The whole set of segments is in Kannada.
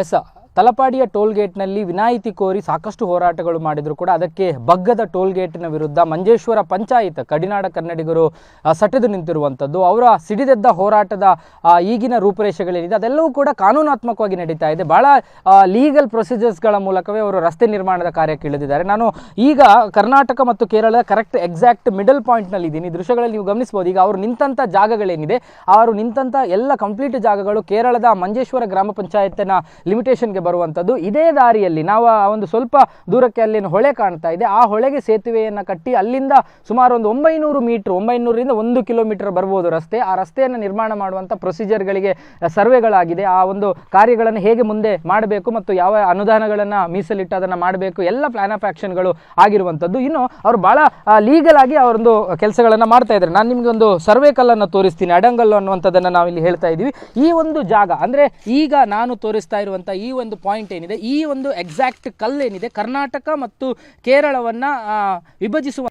ಎಸ್ ತಲಪಾಡಿಯ ಟೋಲ್ಗೇಟ್ನಲ್ಲಿ ವಿನಾಯಿತಿ ಕೋರಿ ಸಾಕಷ್ಟು ಹೋರಾಟಗಳು ಮಾಡಿದರೂ ಕೂಡ ಅದಕ್ಕೆ ಬಗ್ಗದ ಟೋಲ್ಗೇಟಿನ ವಿರುದ್ಧ ಮಂಜೇಶ್ವರ ಪಂಚಾಯತ್ ಕಡಿನಾಡ ಕನ್ನಡಿಗರು ಸಟೆದು ನಿಂತಿರುವಂಥದ್ದು. ಅವರ ಸಿಡಿದೆದ್ದ ಹೋರಾಟದ ಈಗಿನ ರೂಪುರೇಷೆಗಳೇನಿದೆ ಅದೆಲ್ಲವೂ ಕೂಡ ಕಾನೂನಾತ್ಮಕವಾಗಿ ನಡೀತಾ ಇದೆ. ಭಾಳ ಲೀಗಲ್ ಪ್ರೊಸೀಜರ್ಸ್ಗಳ ಮೂಲಕವೇ ಅವರು ರಸ್ತೆ ನಿರ್ಮಾಣದ ಕಾರ್ಯಕ್ಕೆ ಇಳಿದಿದ್ದಾರೆ. ನಾನು ಈಗ ಕರ್ನಾಟಕ ಮತ್ತು ಕೇರಳದ ಕರೆಕ್ಟ್ ಎಕ್ಸಾಕ್ಟ್ ಮಿಡಲ್ ಪಾಯಿಂಟ್ನಲ್ಲಿ ಇದ್ದೀನಿ. ದೃಶ್ಯಗಳಲ್ಲಿ ನೀವು ಗಮನಿಸ್ಬೋದು. ಈಗ ಅವರು ನಿಂತಂಥ ಜಾಗಗಳೇನಿದೆ ಅವರು ನಿಂತಂಥ ಎಲ್ಲ ಕಂಪ್ಲೀಟ್ ಜಾಗಗಳು ಕೇರಳದ ಮಂಜೇಶ್ವರ ಗ್ರಾಮ ಪಂಚಾಯತ್ನ ಲಿಮಿಟೇಷನ್ಗೆ ಬರುವಂಥದ್ದು. ಇದೇ ದಾರಿಯಲ್ಲಿ ನಾವು ಒಂದು ಸ್ವಲ್ಪ ದೂರಕ್ಕೆ ಅಲ್ಲಿನ ಹೊಳೆ ಕಾಣ್ತಾ ಇದೆ. ಆ ಹೊಳೆಗೆ ಸೇತುವೆಯನ್ನು ಕಟ್ಟಿ ಅಲ್ಲಿಂದ ಸುಮಾರು ಒಂದು 900 ಮೀಟರ್ 900ರಿಂದ 1 ಕಿಲೋಮೀಟರ್ ಬರ್ಬೋದು ರಸ್ತೆ. ಆ ರಸ್ತೆಯನ್ನು ನಿರ್ಮಾಣ ಮಾಡುವಂಥ ಪ್ರೊಸೀಜರ್ಗಳಿಗೆ ಸರ್ವೆಗಳಾಗಿದೆ. ಆ ಒಂದು ಕಾರ್ಯಗಳನ್ನು ಹೇಗೆ ಮುಂದೆ ಮಾಡಬೇಕು ಮತ್ತು ಯಾವ ಅನುದಾನಗಳನ್ನು ಮೀಸಲಿಟ್ಟು ಅದನ್ನು ಮಾಡಬೇಕು ಎಲ್ಲ ಪ್ಲಾನ್ ಆಫ್ ಆ್ಯಕ್ಷನ್ಗಳು ಆಗಿರುವಂಥದ್ದು. ಇನ್ನು ಅವರು ಭಾಳ ಲೀಗಲ್ ಆಗಿ ಅವರೊಂದು ಕೆಲಸಗಳನ್ನು ಮಾಡ್ತಾ ಇದ್ದಾರೆ. ನಾನು ನಿಮಗೆ ಒಂದು ಸರ್ವೆ ಕಲ್ಲನ್ನು ತೋರಿಸ್ತೀನಿ. ಅಡಂಗಲ್ಲು ಅನ್ನುವಂಥದ್ದನ್ನು ನಾವಿಲ್ಲಿ ಹೇಳ್ತಾ ಇದ್ದೀವಿ. ಈ ಒಂದು ಜಾಗ ಅಂದರೆ ಈಗ ನಾನು ತೋರಿಸ್ತಾ ಇರುವಂಥ ಈ ಒಂದು ಪಾಯಿಂಟ್ ಏನಿದೆ, ಈ ಒಂದು ಎಕ್ಸಾಕ್ಟ್ ಕಲ್ಲೇನಿದೆ ಕರ್ನಾಟಕ ಮತ್ತು ಕೇರಳವನ್ನು ವಿಭಜಿಸುವ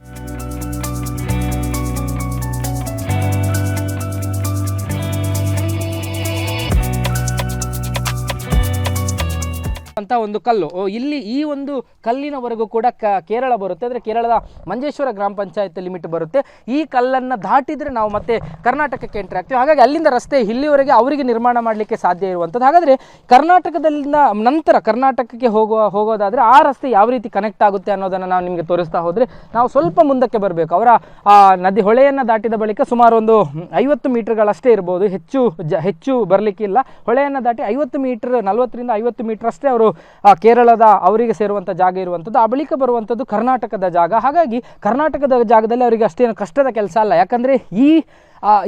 ಅಂತ ಒಂದು ಕಲ್ಲು. ಇಲ್ಲಿ ಈ ಒಂದು ಕಲ್ಲಿನವರೆಗೂ ಕೂಡ ಕೇರಳ ಬರುತ್ತೆ. ಅಂದರೆ ಕೇರಳದ ಮಂಜೇಶ್ವರ ಗ್ರಾಮ ಪಂಚಾಯತ್ ಲಿಮಿಟ್ ಬರುತ್ತೆ. ಈ ಕಲ್ಲನ್ನು ದಾಟಿದರೆ ನಾವು ಮತ್ತೆ ಕರ್ನಾಟಕಕ್ಕೆ ಎಂಟ್ರಿ ಆಗ್ತೀವಿ. ಹಾಗಾಗಿ ಅಲ್ಲಿಂದ ರಸ್ತೆ ಇಲ್ಲಿವರೆಗೆ ಅವರಿಗೆ ನಿರ್ಮಾಣ ಮಾಡಲಿಕ್ಕೆ ಸಾಧ್ಯ ಇರುವಂಥದ್ದು. ಹಾಗಾದರೆ ಕರ್ನಾಟಕದಲ್ಲಿಂದ ನಂತರ ಕರ್ನಾಟಕಕ್ಕೆ ಹೋಗೋದಾದರೆ ಆ ರಸ್ತೆ ಯಾವ ರೀತಿ ಕನೆಕ್ಟ್ ಆಗುತ್ತೆ ಅನ್ನೋದನ್ನು ನಾವು ನಿಮಗೆ ತೋರಿಸ್ತಾ ಹೋದರೆ ನಾವು ಸ್ವಲ್ಪ ಮುಂದಕ್ಕೆ ಬರಬೇಕು. ಅವರ ನದಿ ಹೊಳೆಯನ್ನು ದಾಟಿದ ಬಳಿಕ ಸುಮಾರು ಒಂದು 50 ಮೀಟರ್ಗಳಷ್ಟೇ ಇರ್ಬೋದು, ಹೆಚ್ಚು ಬರಲಿಕ್ಕಿಲ್ಲ. ಹೊಳೆಯನ್ನು ದಾಟಿ 50 ಮೀಟರ್ 40ರಿಂದ 50 ಮೀಟರ್ ಅಷ್ಟೇ ಅವರು ಕೇರಳದ ಅವರಿಗೆ ಸೇರುವಂಥ ಜಾಗ ಇರುವಂಥದ್ದು. ಆ ಬಳಿಕ ಬರುವಂಥದ್ದು ಕರ್ನಾಟಕದ ಜಾಗ. ಹಾಗಾಗಿ ಕರ್ನಾಟಕದ ಜಾಗದಲ್ಲಿ ಅವರಿಗೆ ಅಷ್ಟೇನು ಕಷ್ಟದ ಕೆಲಸ ಅಲ್ಲ. ಯಾಕಂದರೆ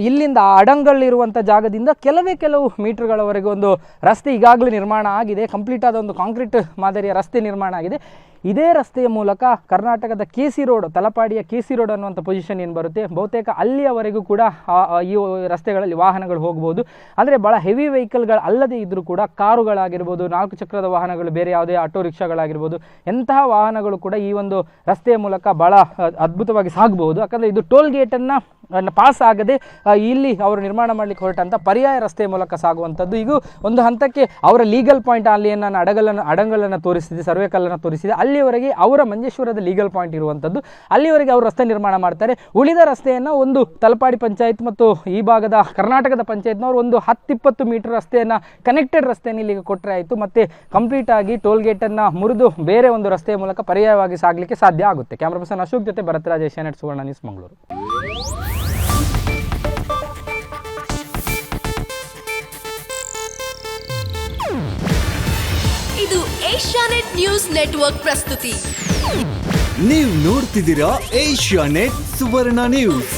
ಇಲ್ಲಿಂದ ಅಡಂಗಲ್ಲಿರುವಂಥ ಜಾಗದಿಂದ ಕೆಲವು ಮೀಟರ್ಗಳವರೆಗೆ ಒಂದು ರಸ್ತೆ ಈಗಾಗಲೇ ನಿರ್ಮಾಣ ಆಗಿದೆ. ಕಂಪ್ಲೀಟ್ ಆದ ಒಂದು ಕಾಂಕ್ರೀಟ್ ಮಾದರಿಯ ರಸ್ತೆ ನಿರ್ಮಾಣ ಆಗಿದೆ. ಇದೇ ರಸ್ತೆಯ ಮೂಲಕ ಕರ್ನಾಟಕದ KC ರೋಡ್, ತಲಪಾಡಿಯ KC ರೋಡ್ ಅನ್ನುವಂಥ ಪೊಸಿಷನ್ ಏನು ಬರುತ್ತೆ, ಬಹುತೇಕ ಅಲ್ಲಿಯವರೆಗೂ ಕೂಡ ಈ ರಸ್ತೆಗಳಲ್ಲಿ ವಾಹನಗಳು ಹೋಗ್ಬೋದು. ಅಂದರೆ ಭಾಳ ಹೆವಿ ವೆಹಿಕಲ್ಗಳು ಅಲ್ಲದೇ ಇದ್ದರೂ ಕೂಡ ಕಾರುಗಳಾಗಿರ್ಬೋದು, 4 ಚಕ್ರದ ವಾಹನಗಳು, ಬೇರೆ ಯಾವುದೇ ಆಟೋ ರಿಕ್ಷಾಗಳಾಗಿರ್ಬೋದು, ಎಂತಹ ವಾಹನಗಳು ಕೂಡ ಈ ಒಂದು ರಸ್ತೆಯ ಮೂಲಕ ಭಾಳ ಅದ್ಭುತವಾಗಿ ಸಾಗಬಹುದು. ಯಾಕಂದರೆ ಇದು ಟೋಲ್ ಗೇಟನ್ನು ಪಾಸ್ ಆಗದೆ ಇಲ್ಲಿ ಅವರು ನಿರ್ಮಾಣ ಮಾಡಲಿಕ್ಕೆ ಹೊರಟಂಥ ಪರ್ಯಾಯ ರಸ್ತೆಯ ಮೂಲಕ ಸಾಗುವಂಥದ್ದು. ಈಗ ಒಂದು ಹಂತಕ್ಕೆ ಅವರ ಲೀಗಲ್ ಪಾಯಿಂಟ್ ಅಲ್ಲಿ ನಾನು ಅಡಂಗಲನ್ನು ತೋರಿಸಿದೆ, ಸರ್ವೆ ಕಲ್ಲನ್ನು ತೋರಿಸಿದೆ. ಅಲ್ಲಿವರೆಗೆ ಅವರ ಮಂಜೇಶ್ವರದ ಲೀಗಲ್ ಪಾಯಿಂಟ್ ಇರುವಂಥದ್ದು. ಅಲ್ಲಿವರೆಗೆ ಅವರು ರಸ್ತೆ ನಿರ್ಮಾಣ ಮಾಡ್ತಾರೆ. ಉಳಿದ ರಸ್ತೆಯನ್ನು ಒಂದು ತಲಪಾಡಿ ಪಂಚಾಯತ್ ಮತ್ತು ಈ ಭಾಗದ ಕರ್ನಾಟಕದ ಪಂಚಾಯತ್ನವರು ಒಂದು 10-20 ಮೀಟರ್ ರಸ್ತೆಯನ್ನು ಕನೆಕ್ಟೆಡ್ ರಸ್ತೆಯನ್ನು ಇಲ್ಲಿಗೆ ಕೊಟ್ಟರೆ ಆಯಿತು. ಮತ್ತು ಕಂಪ್ಲೀಟ್ ಆಗಿ ಟೋಲ್ ಗೇಟನ್ನು ಮುರಿದು ಬೇರೆ ಒಂದು ರಸ್ತೆಯ ಮೂಲಕ ಪರ್ಯಾಯವಾಗಿ ಸಾಗಲಿಕ್ಕೆ ಸಾಧ್ಯ ಆಗುತ್ತೆ. ಕ್ಯಾಮ್ರಾ ಪರ್ಸನ್ ಅಶೋಕ್ ಜೊತೆ ಭರತರಾಜ್, ಏಷ್ಯಾನೆಟ್ ಸುವರ್ಣ ನ್ಯೂಸ್, ಮಂಗಳೂರು. ಇದು ಏಷ್ಯಾನೆಟ್ ನ್ಯೂಸ್ ನೆಟ್ವರ್ಕ್ ಪ್ರಸ್ತುತಿ. ನೀವು ನೋಡ್ತಿದ್ದೀರಾ ಏಷ್ಯಾನೆಟ್ ಸುವರ್ಣ ನ್ಯೂಸ್.